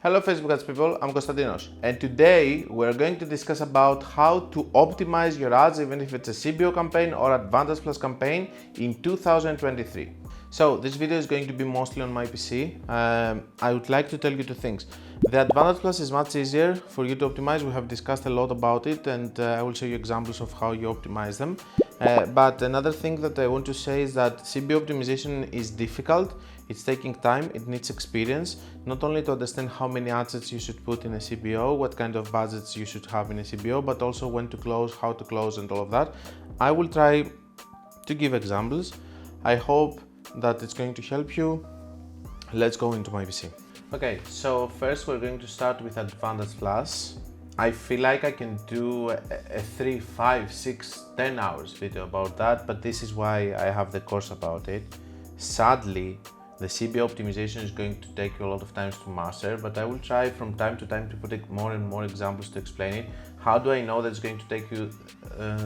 Hello Facebook ads people, I'm Konstantinos, and today we're going to discuss about how to optimize your ads even if it's a CBO campaign or Advantage Plus campaign in 2023. So this video is going to be mostly on my PC. I would like to tell you two things. The Advantage Plus is much easier for you to optimize. We have discussed a lot about it, and I will show you examples of how you optimize them. But another thing that I want to say is that CBO optimization is difficult. It's taking time, it needs experience, not only to understand how many assets you should put in a CBO, what kind of budgets you should have in a CBO, but also when to close, how to close, and all of that. I will try to give examples. I hope that it's going to help you. Let's go into my PC. Okay, so first we're going to start with Advantage Plus. I feel like I can do a 3, 5, 6, 10 hours video about that, but this is why I have the course about it. Sadly, the CBO optimization is going to take you a lot of time to master, but I will try from time to time to put more and more examples to explain it. How do I know that it's going to take you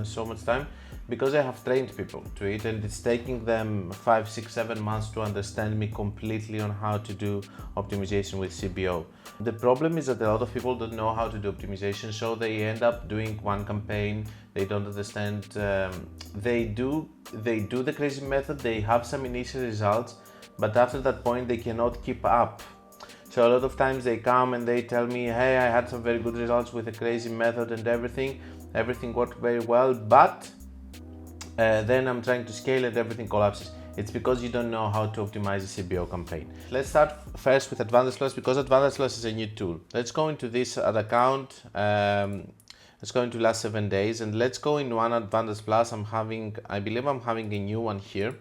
so much time? Because I have trained people to it, and it's taking them 5, 6, 7 months to understand me completely on how to do optimization with CBO. The problem is that a lot of people don't know how to do optimization, so they end up doing one campaign. They don't understand. They do the crazy method. They have some initial results, but after that point they cannot keep up. So a lot of times they come and they tell me, hey, I had some very good results with a crazy method and everything worked very well, but then I'm trying to scale and everything collapses. It's because you don't know how to optimize a CBO campaign. Let's start first with Advantage Plus, because Advantage Plus is a new tool. Let's go into this ad account. Let's go into last 7 days, and let's go in one Advantage Plus. I believe I'm having a new one here,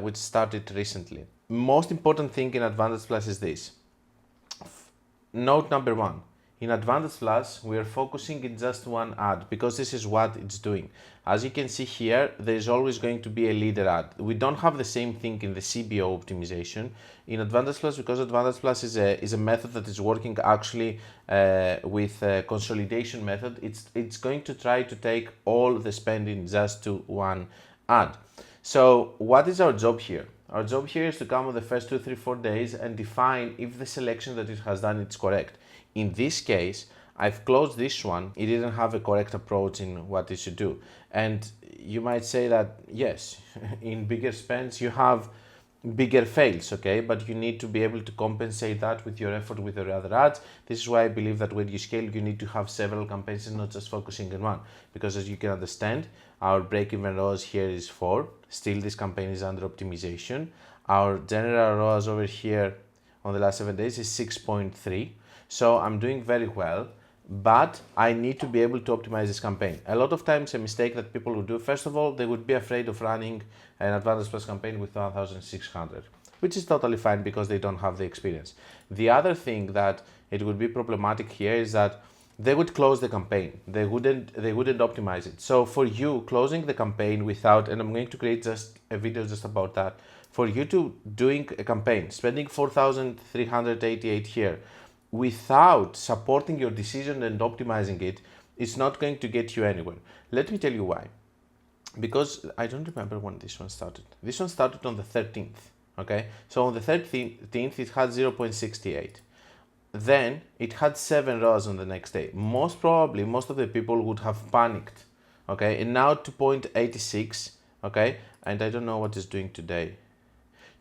which started recently. Most important thing in Advantage Plus is this. Note number 1. In Advantage Plus, we are focusing in just one ad because this is what it's doing. As you can see here, there is always going to be a leader ad. We don't have the same thing in the CBO optimization. In Advantage Plus, because Advantage Plus is a method that is working actually with a consolidation method, it's going to try to take all the spending just to one ad. So what is our job here? Our job here is to come on the first 2, 3, 4 days and define if the selection that it has done is correct. In this case, I've closed this one. It didn't have a correct approach in what it should do. And you might say that, yes, in bigger spends, you have bigger fails, okay? But you need to be able to compensate that with your effort with your other ads. This is why I believe that when you scale, you need to have several campaigns and not just focusing on one. Because as you can understand, our break-even ROAS here is 4. Still, this campaign is under optimization. Our general ROAS over here on the last 7 days is 6.3. So I'm doing very well, but I need to be able to optimize this campaign. A lot of times a mistake that people would do, first of all, they would be afraid of running an Advantage Plus campaign with 1,600, which is totally fine because they don't have the experience. The other thing that it would be problematic here is that they would close the campaign. They wouldn't optimize it. So for you, closing the campaign without, and I'm going to create just a video just about that, for you to doing a campaign, spending 4,388 here, without supporting your decision and optimizing it, it's not going to get you anywhere. Let me tell you why. Because I don't remember when this one started. This one started on the 13th, okay? So on the 13th, it had 0.68. Then it had 7 ROAS on the next day. Most probably, most of the people would have panicked, okay? And now 2.86, okay? And I don't know what it's doing today.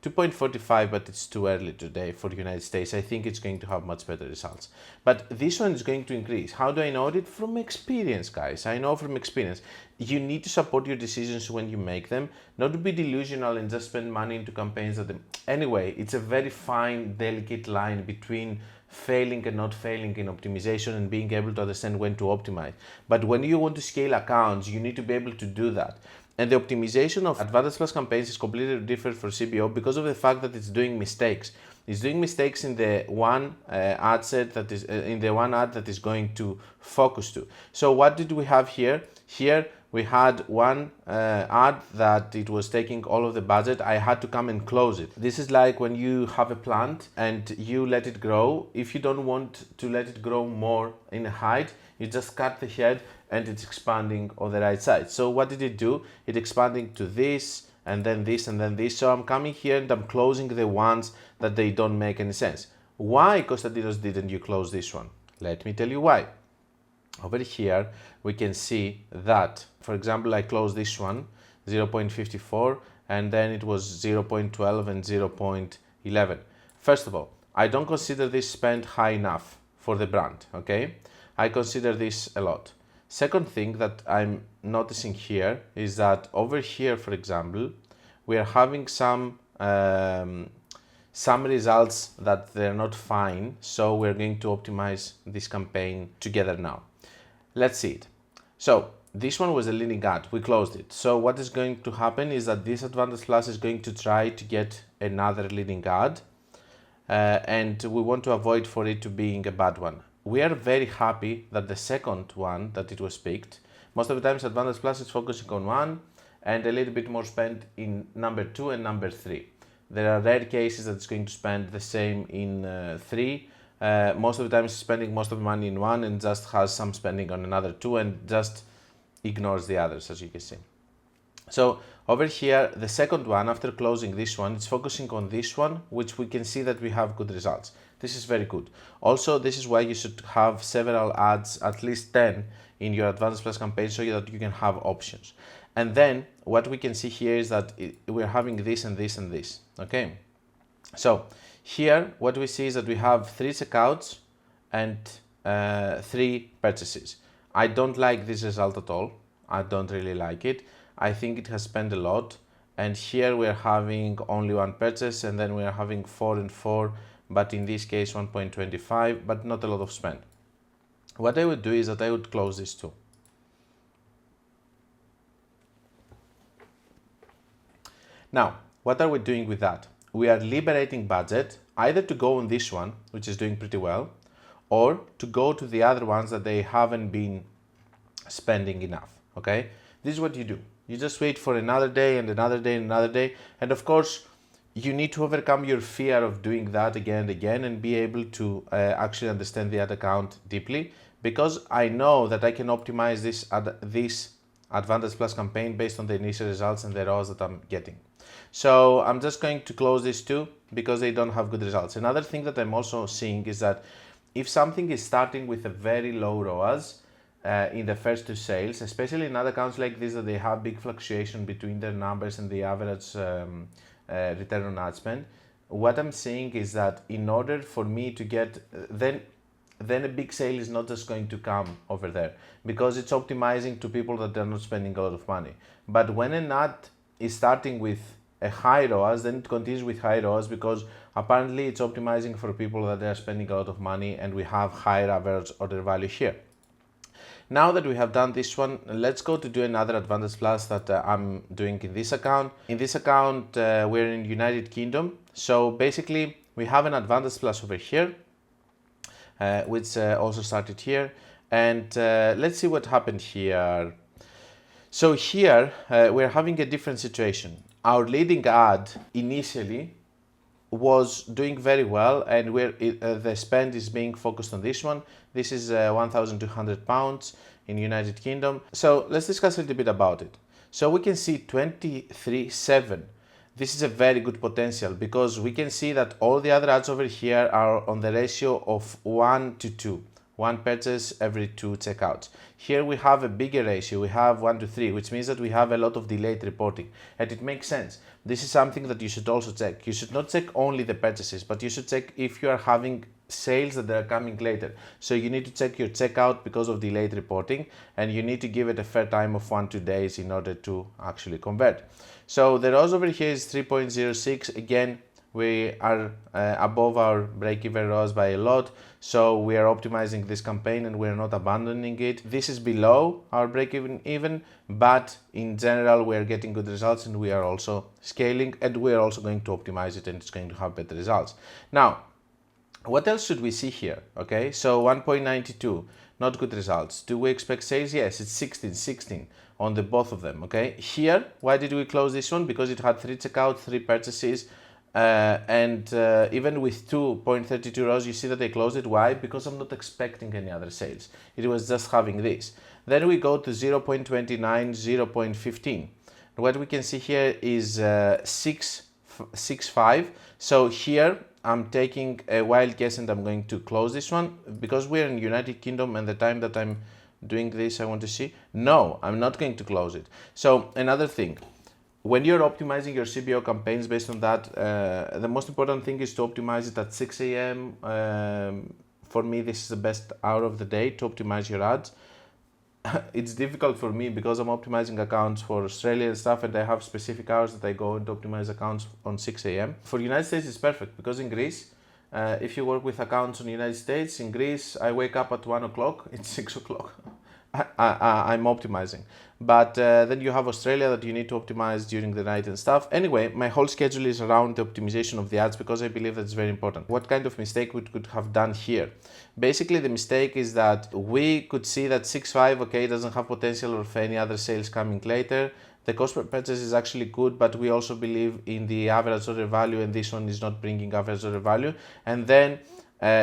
2.45, but it's too early today for the United States. I think it's going to have much better results. But this one is going to increase. How do I know it? From experience, guys. I know from experience. You need to support your decisions when you make them, not to be delusional and just spend money into campaigns that... Anyway, it's a very fine, delicate line between failing and not failing in optimization and being able to understand when to optimize. But when you want to scale accounts, you need to be able to do that. And the optimization of Advantage Plus campaigns is completely different for CBO because of the fact that it's doing mistakes. It's doing mistakes in the one ad set that is in the one ad that is going to focus to. So what did we have here? Here we had one ad that it was taking all of the budget. I had to come and close it. This is like when you have a plant and you let it grow. If you don't want to let it grow more in height, you just cut the head and it's expanding on the right side. So what did it do? It expanding to this and then this and then this. So I'm coming here and I'm closing the ones that they don't make any sense. Why, Konstantinos, didn't you close this one? Let me tell you why. Over here, we can see that, for example, I closed this one, 0.54, and then it was 0.12 and 0.11. First of all, I don't consider this spend high enough for the brand, okay? I consider this a lot. Second thing that I'm noticing here is that over here, for example, we are having some results that they're not fine, so we're going to optimize this campaign together now. Let's see it. So this one was a leading ad, we closed it. So what is going to happen is that this Advantage Plus is going to try to get another leading ad, and we want to avoid for it to being a bad one. We are very happy that the second one that it was picked, most of the times Advantage Plus is focusing on one and a little bit more spent in number 2 and number 3. There are rare cases that it's going to spend the same in 3. Most of the time it's spending most of the money in 1 and just has some spending on another 2 and just ignores the others, as you can see. So over here, the second one, after closing this one, it's focusing on this one, which we can see that we have good results. This is very good. Also, this is why you should have several ads, at least 10, in your Advantage Plus campaign so that you can have options. And then what we can see here is that we're having this and this and this, okay? So here, what we see is that we have 3 checkouts and 3 purchases. I don't like this result at all. I don't really like it. I think it has spent a lot. And here we're having only 1 purchase, and then we're having 4 and 4, but in this case 1.25, but not a lot of spend. What I would do is that I would close this too. Now, what are we doing with that? We are liberating budget either to go on this one, which is doing pretty well, or to go to the other ones that they haven't been spending enough, okay? This is what you do. You just wait for another day and another day and another day. And of course, you need to overcome your fear of doing that again and again and be able to actually understand the ad account deeply, because I know that I can optimize this Advantage Plus campaign based on the initial results and the ROAS that I'm getting. So I'm just going to close these two because they don't have good results. Another thing that I'm also seeing is that if something is starting with a very low ROAS in the first 2 sales, especially in other accounts like this that they have big fluctuation between their numbers and the average return on ad spend, what I'm seeing is that in order for me to get, then a big sale is not just going to come over there because it's optimizing to people that are not spending a lot of money. But when an ad is starting with a high ROAS, then it continues with high ROAS because apparently it's optimizing for people that are spending a lot of money and we have higher average order value here. Now that we have done this one, let's go to do another Advantage Plus that I'm doing in this account. In this account, we're in United Kingdom. So basically, we have an Advantage Plus over here, which also started here. And let's see what happened here. So here, we're having a different situation. Our leading ad initially was doing very well, and the spend is being focused on this one. This is £1,200 in United Kingdom. So let's discuss a little bit about it. So we can see 23.7. This is a very good potential because we can see that all the other ads over here are on the ratio of 1 to 2. 1 purchase every 2 checkouts. Here we have a bigger ratio, we have 1 to 3, which means that we have a lot of delayed reporting. And it makes sense. This is something that you should also check. You should not check only the purchases, but you should check if you are having sales that are coming later. So you need to check your checkout because of delayed reporting, and you need to give it a fair time of 1-2 days in order to actually convert. So the ROAS over here is 3.06. Again, we are above our break-even ROAS by a lot, so we are optimizing this campaign and we are not abandoning it. This is below our break-even, but in general we are getting good results and we are also scaling and we are also going to optimize it and it's going to have better results. Now, what else should we see here? Okay, so 1.92, not good results. Do we expect sales? Yes, it's 16 on the both of them. Okay, here, why did we close this one? Because it had 3 checkouts, 3 purchases. Even with 2.32 ROAS, you see that I closed it. Why? Because I'm not expecting any other sales. It was just having this. Then we go to 0.29, 0.15. What we can see here is 6 6.5. So here I'm taking a wild guess and I'm going to close this one because we're in United Kingdom and the time that I'm doing this I want to see. No, I'm not going to close it. So another thing, when you're optimizing your CBO campaigns based on that, the most important thing is to optimize it at 6 a.m. For me, this is the best hour of the day to optimize your ads. It's difficult for me because I'm optimizing accounts for Australia and stuff, and I have specific hours that I go and optimize accounts on 6 a.m. For United States, it's perfect because in Greece, if you work with accounts in the United States, in Greece, I wake up at 1 o'clock, it's 6 o'clock. I'm optimizing. But then you have Australia that you need to optimize during the night and stuff. Anyway, my whole schedule is around the optimization of the ads because I believe that's very important. What kind of mistake we could have done here? Basically, the mistake is that we could see that 6.5, okay, doesn't have potential of any other sales coming later. The cost per purchase is actually good, but we also believe in the average order value, and this one is not bringing average order value. And then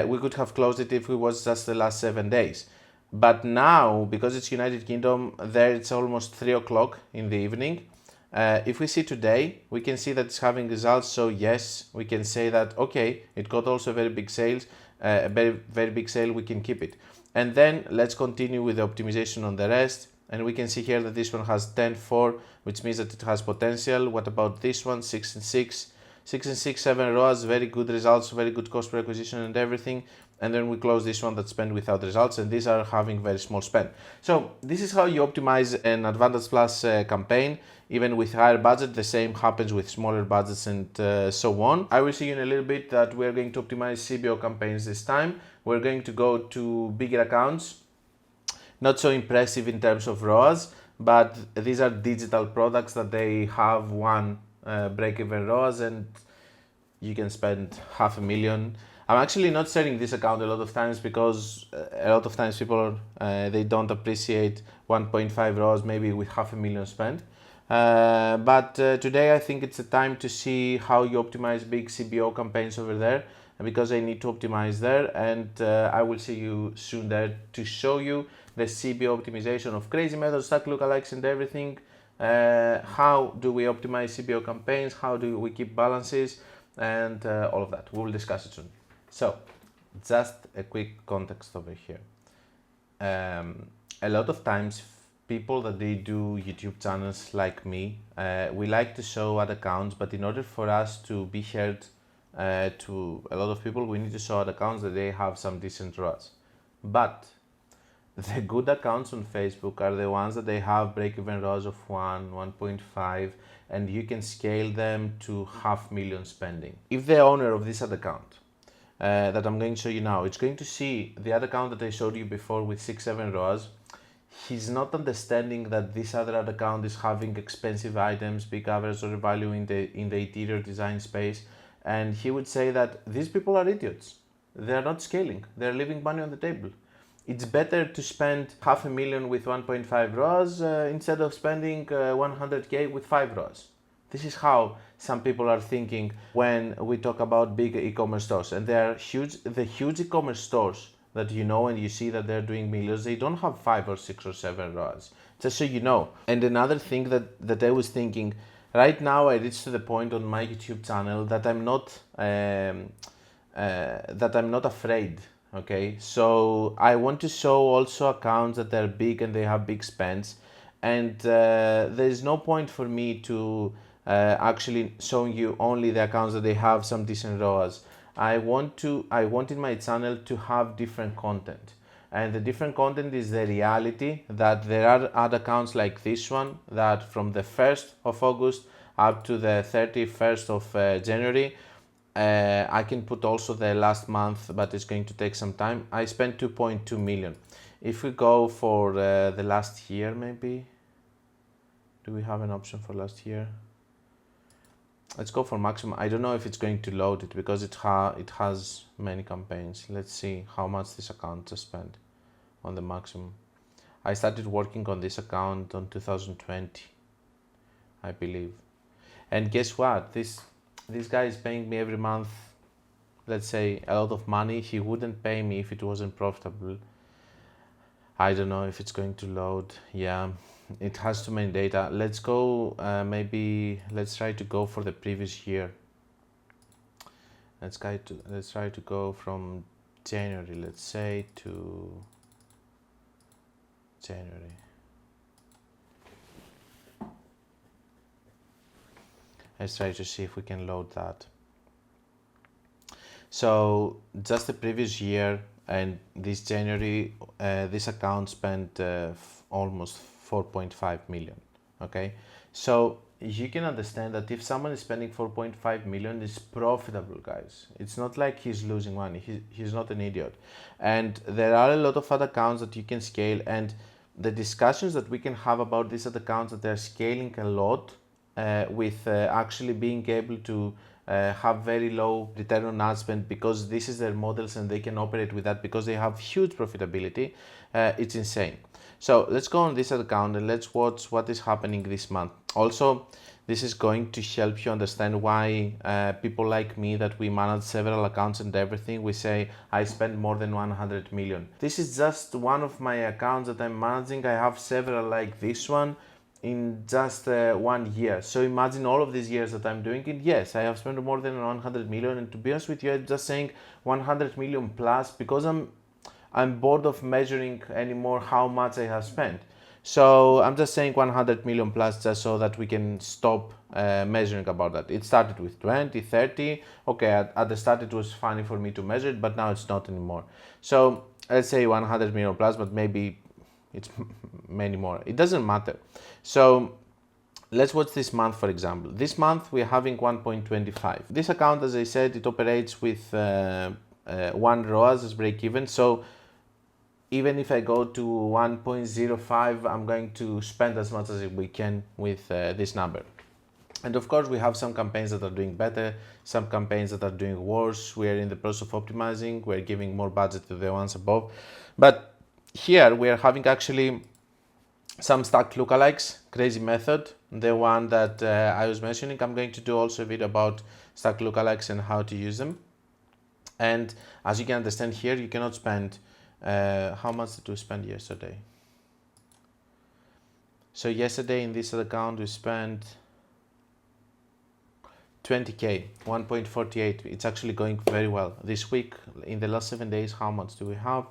we could have closed it if it was just the last 7 days. But now, because it's United Kingdom, there it's almost 3 o'clock in the evening. If we see today, we can see that it's having results. So yes, we can say that, okay, it got also very big sales, a very big sale, we can keep it. And then let's continue with the optimization on the rest. And we can see here that this one has 10.4, which means that it has potential. What about this one? 6 and 6. 6 and 6, 7 ROAS, very good results, very good cost per acquisition and everything. And then we close this one that spend without results, and these are having very small spend. So this is how you optimize an Advantage Plus campaign. Even with higher budget, the same happens with smaller budgets and so on. I will see you in a little bit that we're going to optimize CBO campaigns this time. We're going to go to bigger accounts. Not so impressive in terms of ROAS, but these are digital products that they have one break-even ROAS, and you can spend $500,000. I'm actually not sharing this account a lot of times because a lot of times people they don't appreciate 1.5 ROAS maybe with $500,000 spent. But today I think it's a time to see how you optimize big CBO campaigns over there, because I need to optimize there, and I will see you soon there to show you the CBO optimization of crazy methods, stack lookalikes and everything. How do we optimize CBO campaigns? How do we keep balances? And all of that. We will discuss it soon. So, just a quick context over here. A lot of times, people that they do YouTube channels like me, we like to show ad accounts, but in order for us to be heard to a lot of people, we need to show ad accounts that they have some decent ROAS. But the good accounts on Facebook are the ones that they have break-even ROAS of 1, 1.5, and you can scale them to $500,000 spending. If the owner of this ad account that I'm going to show you now, it's going to see the ad account that I showed you before with 6, 7 ROAS, he's not understanding that this other ad account is having expensive items, big average order value in the interior design space, and he would say that these people are idiots. They are not scaling. They're leaving money on the table. It's better to spend $500,000 with 1.5 ROAS instead of spending 100K with 5 ROAS. This is how some people are thinking when we talk about big e-commerce stores. And they are huge. The huge e-commerce stores that you know and you see that they're doing millions, they don't have 5 or 6 or 7 ROAS. Just so you know. And another thing that I was thinking, right now I reached to the point on my YouTube channel that I'm not afraid. Okay, so I want to show also accounts that are big and they have big spends, and there is no point for me to actually showing you only the accounts that they have some decent ROAS. I want in my channel to have different content, and the different content is the reality that there are ad accounts like this one that from the 1st of August up to the 31st of January. I can put also the last month, but it's going to take some time. I spent 2.2 million. If we go for the last year, maybe, do we have an option for last year? Let's go for maximum. I don't know if it's going to load it because it has many campaigns. Let's see how much this account just spent on the maximum. I started working on this account on 2020, I believe. And guess what? This guy is paying me every month, let's say, a lot of money. He wouldn't pay me if it wasn't profitable. I don't know if it's going to load. Yeah, it has too many data. Let's go, maybe let's try to go for the previous year. let's try to go from January, let's say, to January. Let's try to see if we can load that. So just the previous year and this January, this account spent almost 4.5 million. Okay, so you can understand that if someone is spending 4.5 million, it's profitable, guys. It's not like he's losing money. He's not an idiot. And there are a lot of other accounts that you can scale, and the discussions that we can have about these other accounts that they're scaling a lot with actually being able to have very low return on ad spend because this is their models and they can operate with that because they have huge profitability. It's insane. So let's go on this account and let's watch what is happening this month. Also, this is going to help you understand why people like me that we manage several accounts and everything, we say I spend more than 100 million. This is just one of my accounts that I'm managing. I have several like this one in just 1 year. So imagine all of these years that I'm doing it. Yes, I have spent more than 100 million, and to be honest with you, I'm just saying 100 million plus because I'm bored of measuring anymore how much I have spent. So I'm just saying 100 million plus just so that we can stop measuring about that. It started with 20, 30. Okay, at the start it was funny for me to measure it, but now it's not anymore. So let's say 100 million plus, but maybe it's many more. It doesn't matter. So let's watch this month, for example. This month we're having 1.25. This account, as I said, it operates with 1 ROAS as break even. So even if I go to 1.05, I'm going to spend as much as we can with this number. And of course, we have some campaigns that are doing better, some campaigns that are doing worse. We are in the process of optimizing. We're giving more budget to the ones above. But here we are having actually some stacked lookalikes, crazy method, the one that I was mentioning. I'm going to do also a video about stacked lookalikes and how to use them. And as you can understand here, you cannot spend, how much did we spend yesterday? So yesterday in this account we spent 20k, 1.48. It's actually going very well. This week, in the last 7 days, how much do we have?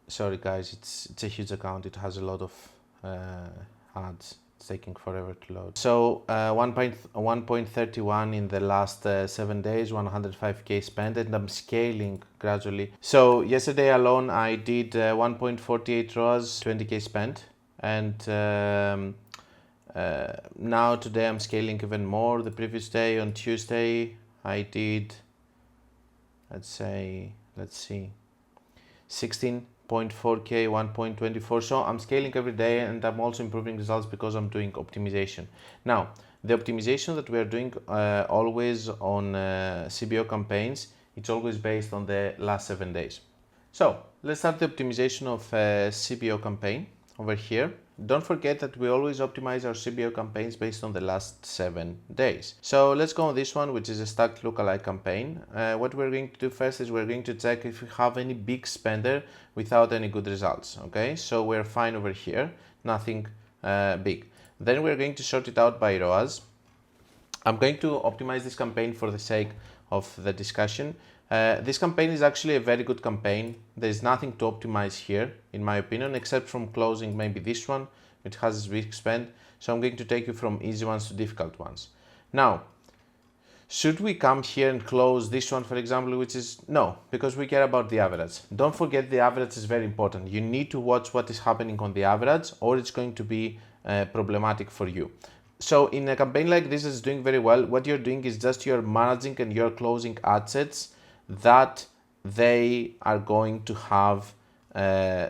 Sorry guys, it's a huge account. It has a lot of ads. It's taking forever to load. So 1.31 in the last 7 days, 105k spent, and I'm scaling gradually. So yesterday alone I did 1.48 ROAS, 20k spent, and now today I'm scaling even more. The previous day on Tuesday I did, let's see, 16.4k, 1.24. So I'm scaling every day, and I'm also improving results because I'm doing optimization. Now, the optimization that we are doing always on CBO campaigns, it's always based on the last 7 days. So let's start the optimization of CBO campaign over here. Don't forget that we always optimize our CBO campaigns based on the last 7 days. So let's go on this one, which is a stacked lookalike campaign. What we're going to do first is we're going to check if we have any big spender without any good results. Okay, so we're fine over here, nothing big. Then we're going to sort it out by ROAS. I'm going to optimize this campaign for the sake of the discussion. This campaign is actually a very good campaign. There's nothing to optimize here, in my opinion, except from closing maybe this one, which has a big spend. So I'm going to take you from easy ones to difficult ones. Now, should we come here and close this one, for example, which is no, because we care about the average. Don't forget the average is very important. You need to watch what is happening on the average, or it's going to be problematic for you. So in a campaign like this is doing very well, what you're doing is just you're managing and you're closing ad sets that they are going to have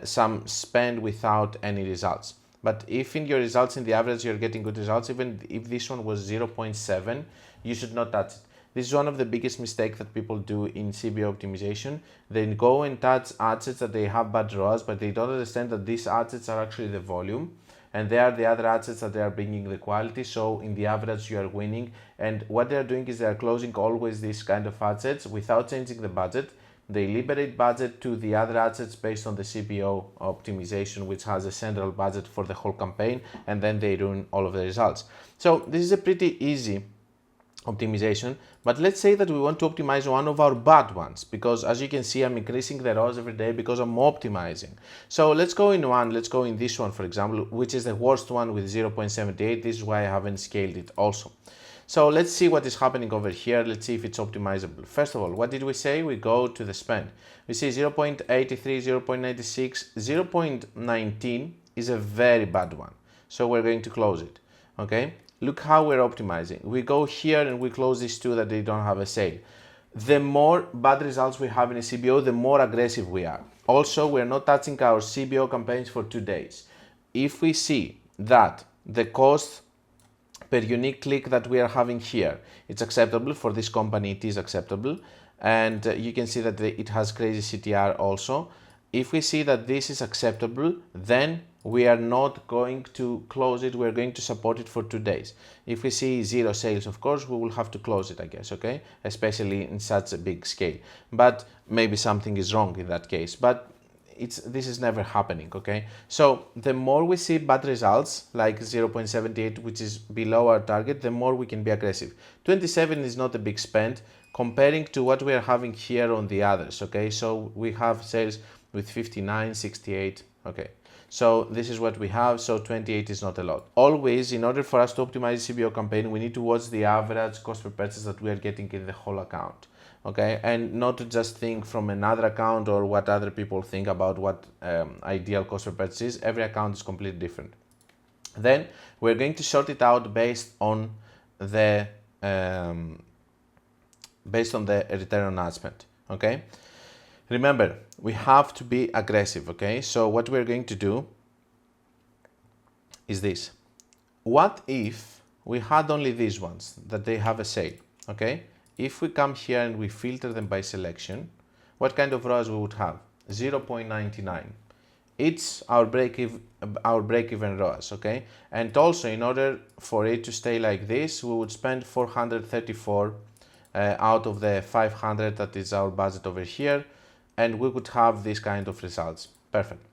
some spend without any results. But if in your results in the average you're getting good results, even if this one was 0.7, you should not touch it. This is one of the biggest mistakes that people do in CBO optimization. They go and touch ad sets that they have bad ROAS, but they don't understand that these ad sets are actually the volume, and they are the other ad sets that they are bringing the quality. So in the average you are winning, and what they are doing is they are closing always these kind of ad sets without changing the budget, they liberate budget to the other assets based on the CBO optimization, which has a central budget for the whole campaign, and then they ruin all of the results. So this is a pretty easy optimization, but let's say that we want to optimize one of our bad ones, because as you can see, I'm increasing the ROAS every day because I'm optimizing. So let's go in this one, for example, which is the worst one with 0.78. This is why I haven't scaled it also. So let's see what is happening over here. Let's see if it's optimizable. First of all, what did we say? We go to the spend. We see 0.83, 0.96, 0.19 is a very bad one. So we're going to close it, okay? Look how we're optimizing. We go here and we close these two that they don't have a sale. The more bad results we have in a CBO, the more aggressive we are. Also, we're not touching our CBO campaigns for 2 days. If we see that the cost per unique click that we are having here, it's acceptable for this company, it is acceptable. And you can see that it has crazy CTR also. If we see that this is acceptable, then we are not going to close it, we're going to support it for 2 days. If we see 0 sales, of course, we will have to close it, I guess, okay? Especially in such a big scale. But maybe something is wrong in that case. But this is never happening, okay? So the more we see bad results, like 0.78, which is below our target, the more we can be aggressive. 27 is not a big spend comparing to what we are having here on the others, okay? So we have sales with 59, 68, okay? So this is what we have, so 28 is not a lot. Always, in order for us to optimize the CBO campaign, we need to watch the average cost per purchase that we are getting in the whole account, okay? And not to just think from another account or what other people think about what ideal cost per purchase is. Every account is completely different. Then we're going to sort it out based on the return on ad spend, okay? Remember, we have to be aggressive, okay? So what we're going to do is this. What if we had only these ones, that they have a sale, okay? If we come here and we filter them by selection, what kind of ROAS we would have? 0.99. It's our break-even ROAS, okay? And also, in order for it to stay like this, we would spend 434 out of the 500 that is our budget over here, and we would have this kind of results. Perfect.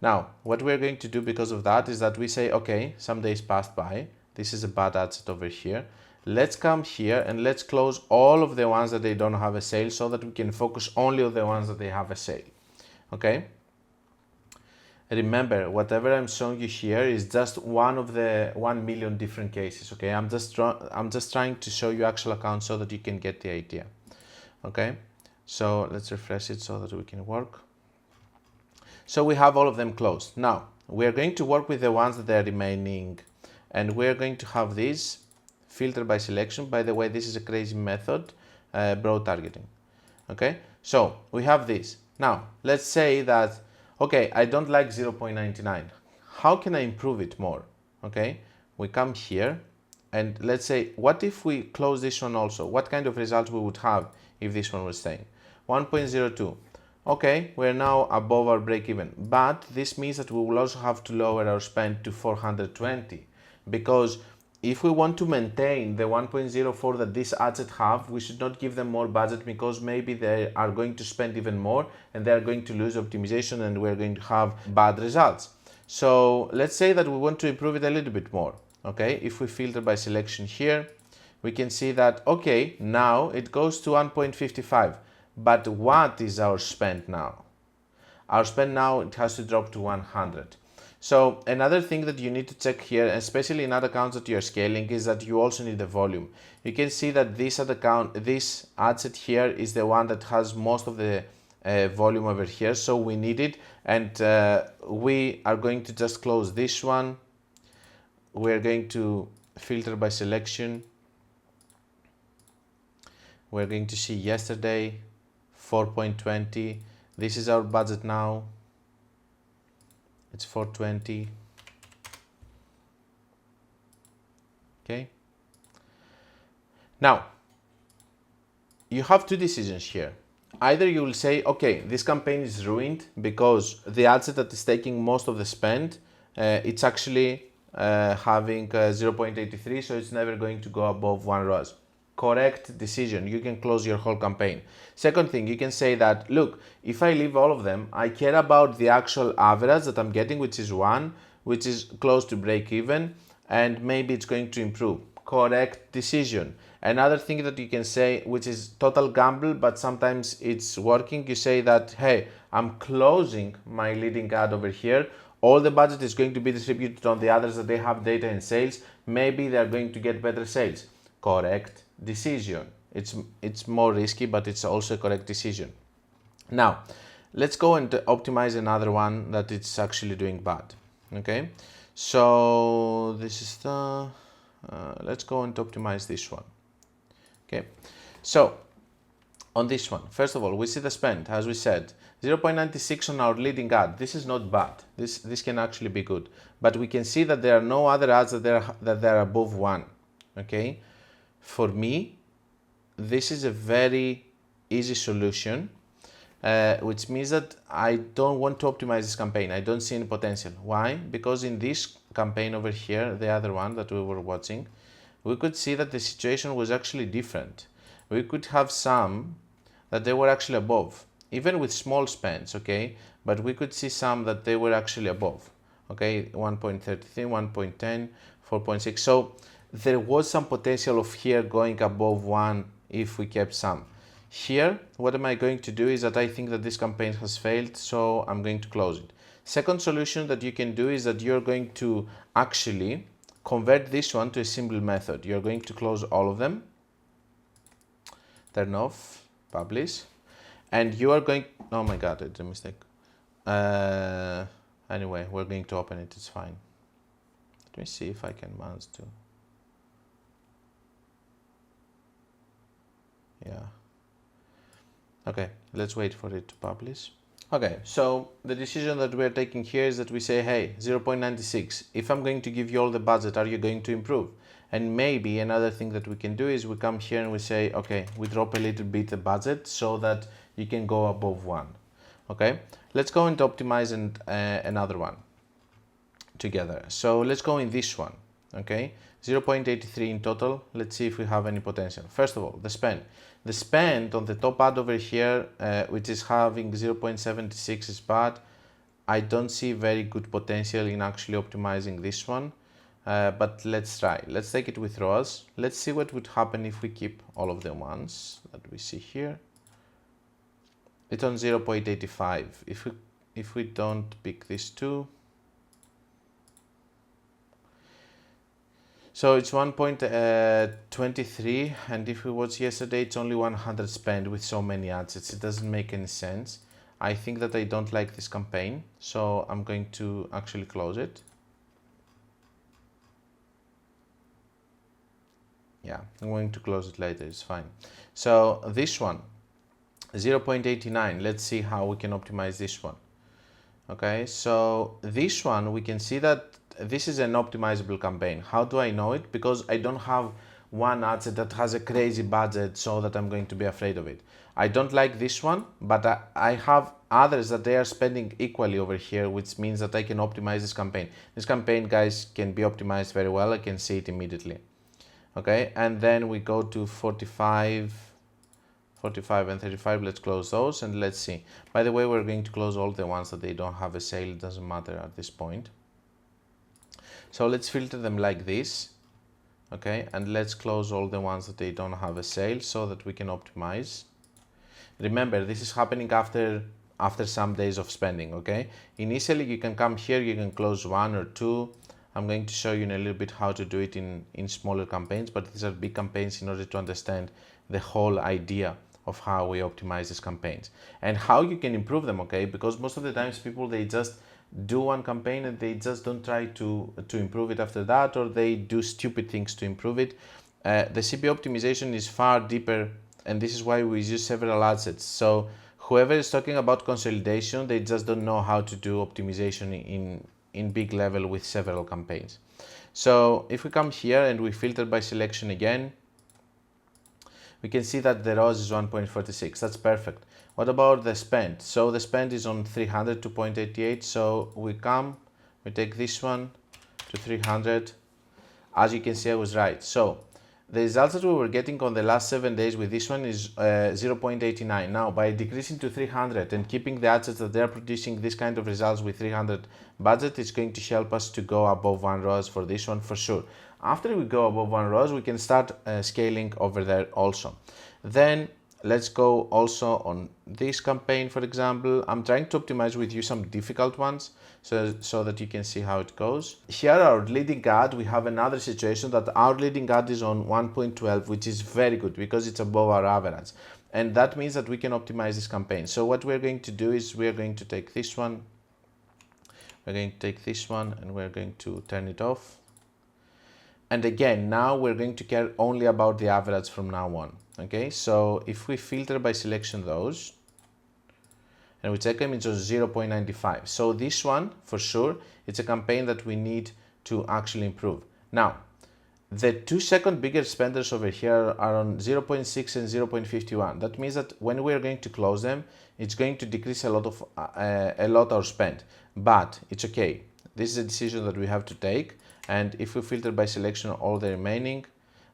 Now, what we're going to do because of that is that we say, okay, some days passed by. This is a bad ad set over here. Let's come here and let's close all of the ones that they don't have a sale so that we can focus only on the ones that they have a sale. Okay? Remember, whatever I'm showing you here is just one of the 1 million different cases. Okay? I'm just trying to show you actual accounts so that you can get the idea. Okay? So let's refresh it so that we can work. So we have all of them closed. Now, we are going to work with the ones that are remaining, and we're going to have these filter by selection. By the way, this is a crazy method, broad targeting. Okay, so we have this. Now, let's say that, okay, I don't like 0.99. How can I improve it more? Okay, we come here and let's say, what if we close this one also? What kind of results we would have if this one was staying? 1.02. Okay, we're now above our break even, but this means that we will also have to lower our spend to 420, because if we want to maintain the 1.04 that these ad sets have, we should not give them more budget, because maybe they are going to spend even more and they are going to lose optimization and we're going to have bad results. So let's say that we want to improve it a little bit more. Okay, if we filter by selection here, we can see that, okay, now it goes to 1.55. But what is our spend now? Our spend now, it has to drop to 100. So another thing that you need to check here, especially in other accounts that you are scaling, is that you also need the volume. You can see that this ad set here is the one that has most of the volume over here, so we need it, and we are going to just close this one. We're going to filter by selection. We're going to see yesterday, 4.20. This is our budget now. It's 420. Okay. Now, you have two decisions here. Either you will say, okay, this campaign is ruined because the ad set that is taking most of the spend, it's actually having 0.83, so it's never going to go above 1 ROAS. correct decision. You can close your whole campaign. Second thing, you can say that, look, if I leave all of them, I care about the actual average that I'm getting, which is 1, which is close to break even, and maybe it's going to improve. Correct decision. Another thing that you can say, which is total gamble, but sometimes it's working, you say that, hey, I'm closing my leading ad over here. All the budget is going to be distributed on the others that they have data and sales. Maybe they're going to get better sales. Correct decision. It's more risky, but it's also a correct decision. Now, let's go and optimize another one that it's actually doing bad. Okay, so this is the, let's go and optimize this one. Okay, so on this one, first of all, we see the spend, as we said, 0.96 on our leading ad. This is not bad. This can actually be good. But we can see that there are no other ads that they're above 1. Okay, for me, this is a very easy solution, which means that I don't want to optimize this campaign. I don't see any potential. Why? Because in this campaign over here, the other one that we were watching, we could see that the situation was actually different. We could have some that they were actually above, even with small spends, okay? But we could see some that they were actually above, okay? 1.33, 1.10, 4.6. So there was some potential of here going above 1 if we kept some. Here, what am I going to do is that I think that this campaign has failed, so I'm going to close it. Second solution that you can do is that you're going to actually convert this one to a simple method. You're going to close all of them, turn off, publish, and you are going, oh my god, it's a mistake. Anyway, we're going to open it, it's fine. Let me see if I can manage to. Yeah. Okay, let's wait for it to publish. Okay, so the decision that we're taking here is that we say, hey, 0.96. If I'm going to give you all the budget, are you going to improve? And maybe another thing that we can do is we come here and we say, okay, we drop a little bit the budget so that you can go above 1. Okay, let's go and optimize another one together. So let's go in this one. Okay, 0.83 in total. Let's see if we have any potential. First of all, the spend. The spend on the top ad over here, which is having 0.76 is bad. I don't see very good potential in actually optimizing this one, but let's try. Let's take it with ROAS. Let's see what would happen if we keep all of the ones that we see here. It's on 0.85. If we don't pick these two, so it's 1.23, and if we watched yesterday, it's only 100 spend with so many ads. It doesn't make any sense. I think that I don't like this campaign, so I'm going to actually close it. Yeah, I'm going to close it later, it's fine. So this one, 0.89, let's see how we can optimize this one. Okay, so this one, we can see that this is an optimizable campaign. How do I know it? Because I don't have one ad set that has a crazy budget so that I'm going to be afraid of it. I don't like this one, but I have others that they are spending equally over here, which means that I can optimize this campaign. This campaign, guys, can be optimized very well. I can see it immediately. Okay, and then we go to 45 and 35. Let's close those and let's see. By the way, we're going to close all the ones that they don't have a sale. It doesn't matter at this point. So let's filter them like this, okay, and let's close all the ones that they don't have a sale so that we can optimize. Remember, this is happening after some days of spending, okay? Initially, you can come here, you can close 1 or 2. I'm going to show you in a little bit how to do it in smaller campaigns, but these are big campaigns in order to understand the whole idea of how we optimize these campaigns and how you can improve them, okay? Because most of the times people, they just do one campaign and they just don't try to improve it after that, or they do stupid things to improve it. The CBO optimization is far deeper, and this is why we use several ad sets. So whoever is talking about consolidation, they just don't know how to do optimization in big level with several campaigns. So if we come here and we filter by selection again, we can see that the ROAS is 1.46. That's perfect. What about the spend? So the spend is on 300, 2.88. So we take this one to 300. As you can see, I was right. So The results that we were getting on the last 7 days with this one is 0.89. Now, by decreasing to 300 and keeping the ads that they're producing this kind of results with 300 budget, it's going to help us to go above 1 ROAS for this one for sure. After we go above 1 ROAS, we can start scaling over there also. Then let's go also on this campaign, for example. I'm trying to optimize with you some difficult ones so that you can see how it goes. Here, our leading ad, we have another situation that our leading ad is on 1.12, which is very good because it's above our average. And that means that we can optimize this campaign. So what we're going to do is we're going to take this one, we're going to take this one, and we're going to turn it off. And again, now we're going to care only about the average from now on. Okay, so if we filter by selection those, and we check them, it's 0.95. So this one, for sure, it's a campaign that we need to actually improve. Now, the 2 second biggest spenders over here are on 0.6 and 0.51. That means that when we're going to close them, it's going to decrease a lot our spend. But it's okay. This is a decision that we have to take. And if we filter by selection all the remaining,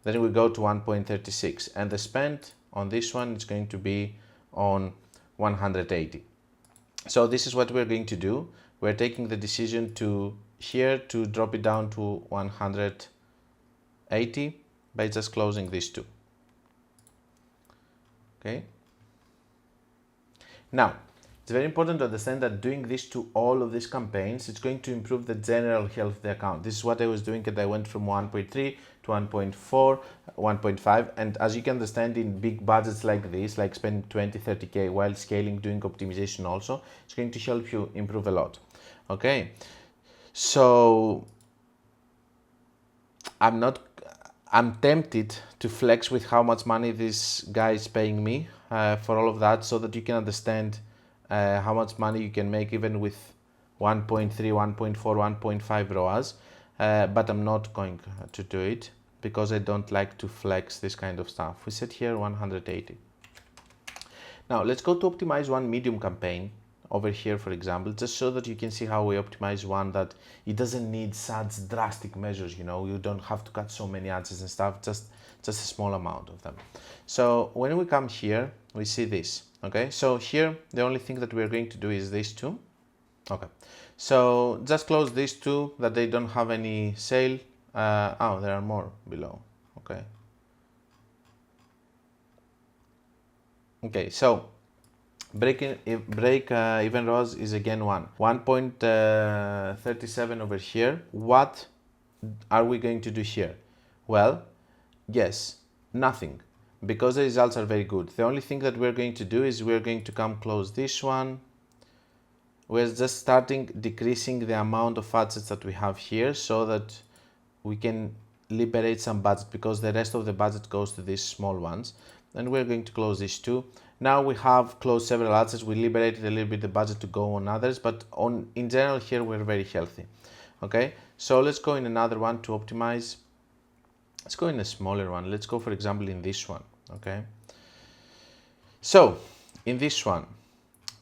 then we go to 1.36. And the spend on this one is going to be on 180. So this is what we're going to do. We're taking the decision to here to drop it down to 180 by just closing these two. Okay. Now, it's very important to understand that doing this to all of these campaigns, it's going to improve the general health of the account. This is what I was doing, and I went from 1.3 to 1.4, 1.5. And as you can understand, in big budgets like this, like spending 20, 30K while scaling, doing optimization also, it's going to help you improve a lot. Okay. So I'm tempted to flex with how much money this guy is paying me for all of that, so that you can understand how much money you can make even with 1.3, 1.4, 1.5 ROAS, but I'm not going to do it because I don't like to flex this kind of stuff. We set here 180. Now let's go to optimize one medium campaign over here, for example, just so that you can see how we optimize one that it doesn't need such drastic measures, you know, you don't have to cut so many ads and stuff, just a small amount of them. So when we come here, we see this. Okay, so here the only thing that we're going to do is these two. Okay, so just close these two that they don't have any sale. Oh, there are more below. Okay. Okay, so break even ROAS is again 1.37 over here. What are we going to do here? Well, yes, nothing, because the results are very good. The only thing that we're going to do is we're going to come close this one. We're just starting decreasing the amount of assets that we have here so that we can liberate some budget, because the rest of the budget goes to these small ones. And we're going to close these two. Now we have closed several assets. We liberated a little bit the budget to go on others, but in general here we're very healthy. Okay, so let's go in another one to optimize. Let's go in a smaller one. Let's go, for example, in this one. Okay, so in this one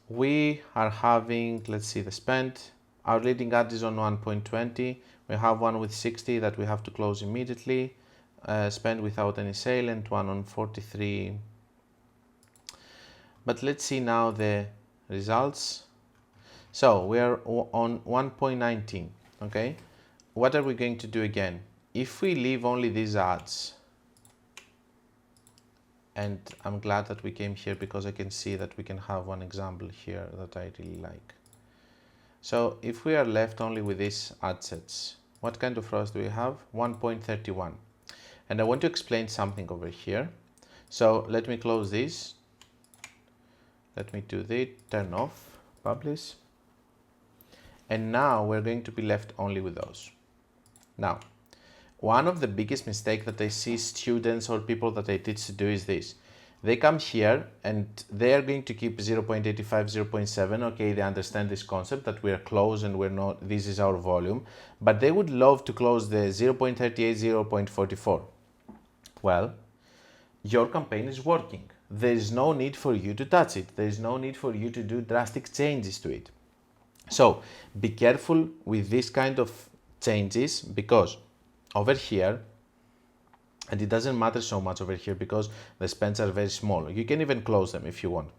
we are having, let's see the spend. Our leading ad is on 1.20. We have one with 60 that we have to close immediately. Spend without any sale, and one on 43. But let's see now the results. So we are on 1.19. Okay, what are we going to do again? If we leave only these ads, and I'm glad that we came here because I can see that we can have one example here that I really like. So if we are left only with these ad sets, what kind of ROAS do we have? 1.31. And I want to explain something over here. So let me close this. Let me do this, turn off, publish. And now we're going to be left only with those. Now, one of the biggest mistakes that I see students or people that I teach to do is this. They come here and they are going to keep 0.85, 0.7. Okay, they understand this concept that we are close and we're not, this is our volume, but they would love to close the 0.38, 0.44. Well, your campaign is working. There is no need for you to touch it. There is no need for you to do drastic changes to it. So be careful with this kind of changes, because over here And it doesn't matter so much over here because the spends are very small. You can even close them if you want.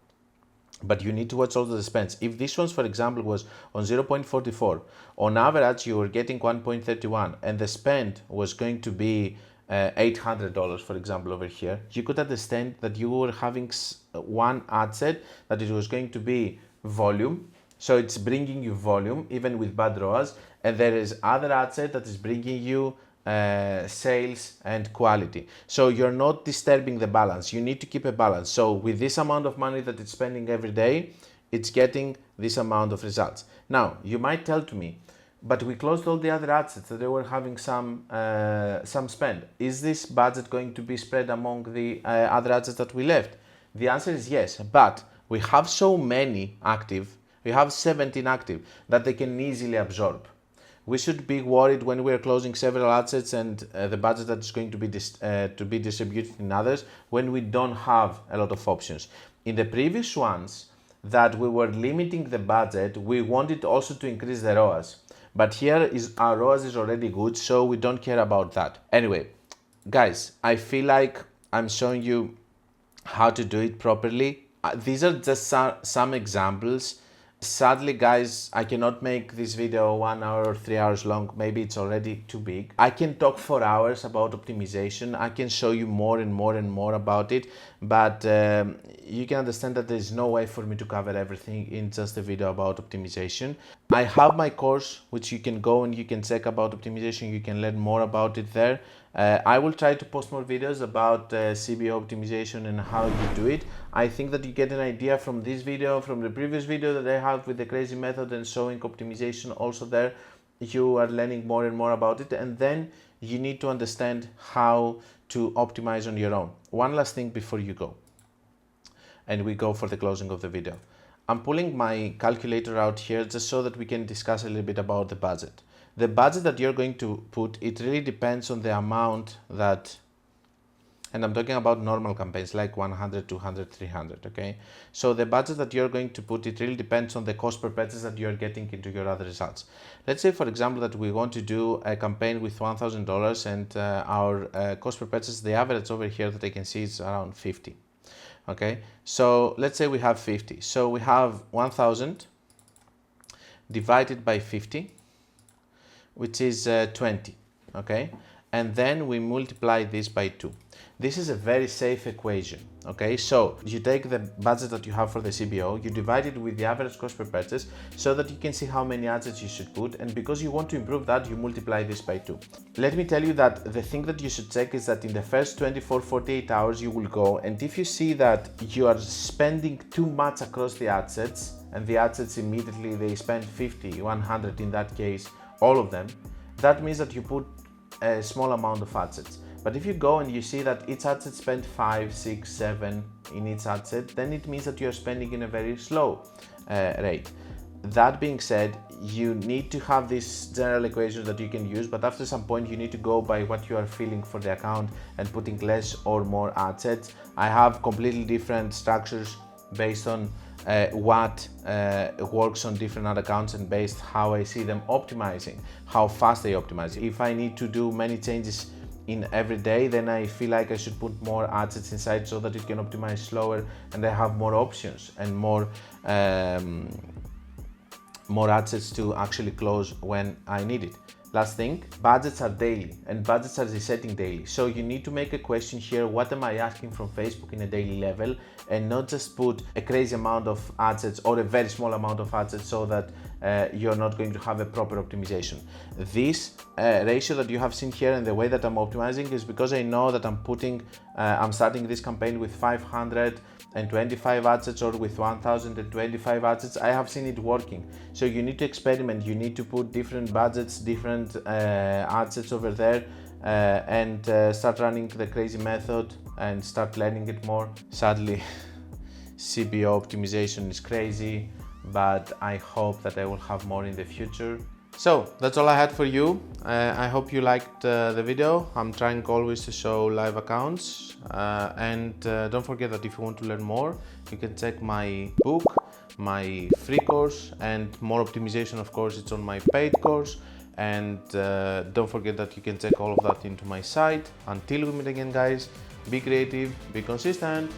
But you need to watch also the spends. If this one, for example, was on 0.44, on average you were getting 1.31 and the spend was going to be $800, for example, over here, you could understand that you were having one ad set that it was going to be volume. So it's bringing you volume even with bad ROAS, and there is other ad set that is bringing you sales and quality. So you're not disturbing the balance. You need to keep a balance. So with this amount of money that it's spending every day, it's getting this amount of results. Now you might tell to me, but we closed all the other assets that they were having some spend. Is this budget going to be spread among the other assets that we left? The answer is yes, but we have so many active, we have 17 active, that they can easily absorb. We should be worried when we are closing several assets and the budget that is going to be distributed in others when we don't have a lot of options. In the previous ones that we were limiting the budget, we wanted also to increase the ROAS. But here our ROAS is already good, so we don't care about that. Anyway, guys, I feel like I'm showing you how to do it properly. These are just some examples. Sadly, guys, I cannot make this video 1 hour or 3 hours long. Maybe it's already too big. I can talk for hours about optimization. I can show you more and more and more about it, but you can understand that there's no way for me to cover everything in just a video about optimization. I have my course, which you can go and you can check about optimization. You can learn more about it there. I will try to post more videos about CBO optimization and how you do it. I think that you get an idea from this video, from the previous video that I have with the crazy method and showing optimization also there. You are learning more and more about it, and then you need to understand how to optimize on your own. One last thing before you go, and we go for the closing of the video. I'm pulling my calculator out here just so that we can discuss a little bit about the budget. The budget that you're going to put, it really depends on the amount that, and I'm talking about normal campaigns like 100, 200, 300, okay? So the budget that you're going to put, it really depends on the cost per purchase that you're getting into your other results. Let's say, for example, that we want to do a campaign with $1,000 and our cost per purchase, the average over here that I can see is around 50, okay? So let's say we have 50. So we have 1,000 divided by 50, which is 20, okay? And then we multiply this by 2. This is a very safe equation, okay? So you take the budget that you have for the CBO, you divide it with the average cost per purchase so that you can see how many assets you should put, and because you want to improve that, you multiply this by 2. Let me tell you that the thing that you should check is that in the first 24-48 hours you will go, and if you see that you are spending too much across the assets, and the assets immediately they spend 50, 100 in that case, all of them, that means that you put a small amount of assets. But if you go and you see that each asset spent 5, 6, 7 in each asset, then it means that you're spending in a very slow rate. That being said, you need to have this general equation that you can use, but after some point you need to go by what you are feeling for the account and putting less or more assets. I have completely different structures based on what works on different ad accounts and based how I see them optimizing, how fast they optimize. If I need to do many changes in every day, then I feel like I should put more assets inside so that it can optimize slower and I have more options and more assets to actually close when I need it. Last thing, budgets are daily and budgets are resetting daily. So you need to make a question here, what am I asking from Facebook in a daily level, and not just put a crazy amount of assets or a very small amount of assets so that you're not going to have a proper optimization. This ratio that you have seen here and the way that I'm optimizing is because I know that I'm starting this campaign with 525 assets or with 1025 assets. I have seen it working. So you need to experiment, you need to put different budgets, different assets over there and start running the crazy method and start learning it more. Sadly, CBO optimization is crazy, but I hope that I will have more in the future. So that's all I had for you. I hope you liked the video. I'm trying always to show live accounts and don't forget that if you want to learn more, you can check my book, my free course, and more optimization, of course, it's on my paid course. And don't forget that you can check all of that into my site. Until we meet again, guys, be creative, be consistent.